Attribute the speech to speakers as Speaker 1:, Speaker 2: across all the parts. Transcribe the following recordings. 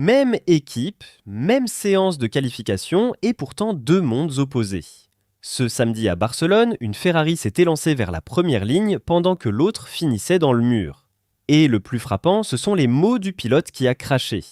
Speaker 1: Même équipe, même séance de qualification et pourtant deux mondes opposés. Ce samedi à Barcelone, une Ferrari s'est élancée vers la première ligne pendant que l'autre finissait dans le mur. Et le plus frappant, ce sont les mots du pilote qui a craché.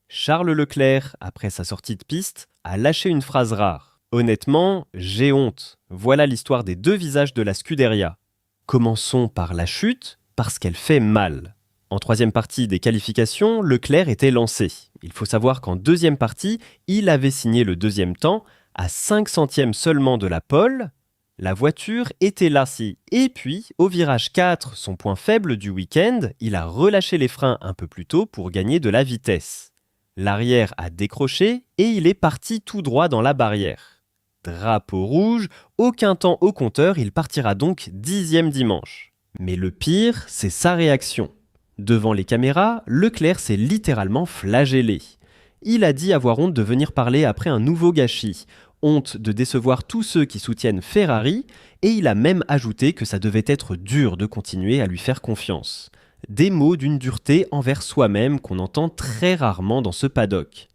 Speaker 1: Charles Leclerc, après sa sortie de piste, a lâché une phrase rare. Honnêtement, j'ai honte. Voilà l'histoire des deux visages de la Scuderia. Commençons par la chute, parce qu'elle fait mal. En troisième partie des qualifications, Leclerc était lancé. Il faut savoir qu'en deuxième partie, il avait signé le deuxième temps, à 5 centièmes seulement de la pole. La voiture était lassée. Et puis, au virage 4, son point faible du week-end, il a relâché les freins un peu plus tôt pour gagner de la vitesse. L'arrière a décroché et il est parti tout droit dans la barrière. Drapeau rouge, aucun temps au compteur, il partira donc 10e dimanche. Mais le pire, c'est sa réaction. Devant les caméras, Leclerc s'est littéralement flagellé. Il a dit avoir honte de venir parler après un nouveau gâchis, honte de décevoir tous ceux qui soutiennent Ferrari, et il a même ajouté que ça devait être dur de continuer à lui faire confiance. Des mots d'une dureté envers soi-même qu'on entend très rarement dans ce paddock.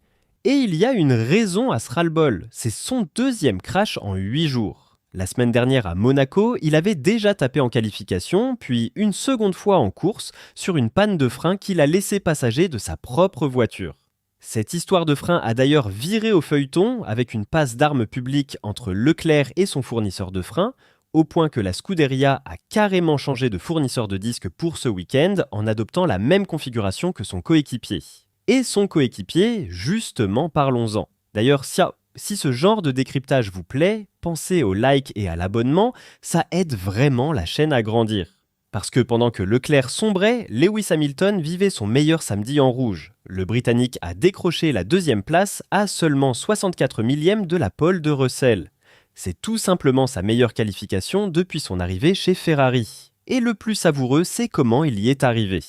Speaker 1: Et il y a une raison à ce ras-le-bol, c'est son deuxième crash en 8 jours. La semaine dernière à Monaco, il avait déjà tapé en qualification, puis une seconde fois en course, sur une panne de frein qu'il a laissé passager de sa propre voiture. Cette histoire de frein a d'ailleurs viré au feuilleton avec une passe d'armes publique entre Leclerc et son fournisseur de frein, au point que la Scuderia a carrément changé de fournisseur de disques pour ce week-end en adoptant la même configuration que son coéquipier. Et son coéquipier, justement, parlons-en. D'ailleurs, si ce genre de décryptage vous plaît, pensez au like et à l'abonnement, ça aide vraiment la chaîne à grandir. Parce que pendant que Leclerc sombrait, Lewis Hamilton vivait son meilleur samedi en rouge. Le Britannique a décroché la deuxième place à seulement 64 millièmes de la pole de Russell. C'est tout simplement sa meilleure qualification depuis son arrivée chez Ferrari. Et le plus savoureux, c'est comment il y est arrivé.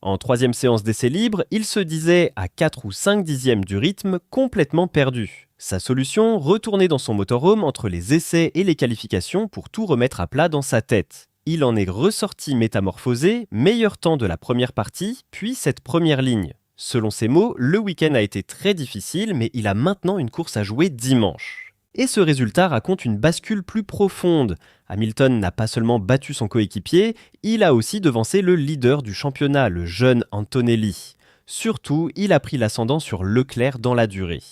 Speaker 1: En troisième séance d'essai libre, il se disait à 4 ou 5 dixièmes du rythme complètement perdu. Sa solution, retourner dans son motorhome entre les essais et les qualifications pour tout remettre à plat dans sa tête. Il en est ressorti métamorphosé, meilleur temps de la première partie, puis cette première ligne. Selon ses mots, le week-end a été très difficile, mais il a maintenant une course à jouer dimanche. Et ce résultat raconte une bascule plus profonde. Hamilton n'a pas seulement battu son coéquipier, il a aussi devancé le leader du championnat, le jeune Antonelli. Surtout, il a pris l'ascendant sur Leclerc dans la durée.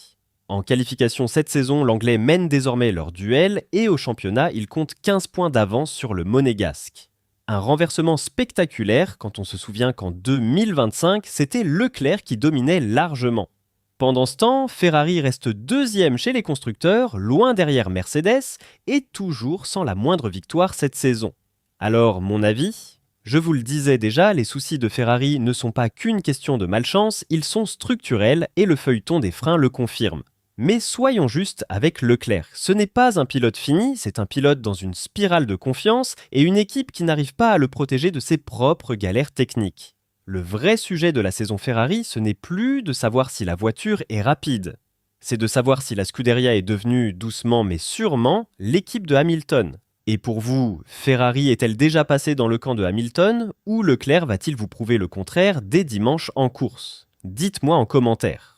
Speaker 1: En qualification cette saison, l'Anglais mène désormais leur duel et au championnat, il compte 15 points d'avance sur le Monégasque. Un renversement spectaculaire quand on se souvient qu'en 2025, c'était Leclerc qui dominait largement. Pendant ce temps, Ferrari reste deuxième chez les constructeurs, loin derrière Mercedes, et toujours sans la moindre victoire cette saison. Alors, mon avis ? Je vous le disais déjà, les soucis de Ferrari ne sont pas qu'une question de malchance, ils sont structurels et le feuilleton des freins le confirme. Mais soyons justes avec Leclerc, ce n'est pas un pilote fini, c'est un pilote dans une spirale de confiance et une équipe qui n'arrive pas à le protéger de ses propres galères techniques. Le vrai sujet de la saison Ferrari, ce n'est plus de savoir si la voiture est rapide. C'est de savoir si la Scuderia est devenue, doucement mais sûrement, l'équipe de Hamilton. Et pour vous, Ferrari est-elle déjà passée dans le camp de Hamilton ou Leclerc va-t-il vous prouver le contraire dès dimanche en course ? Dites-moi en commentaire.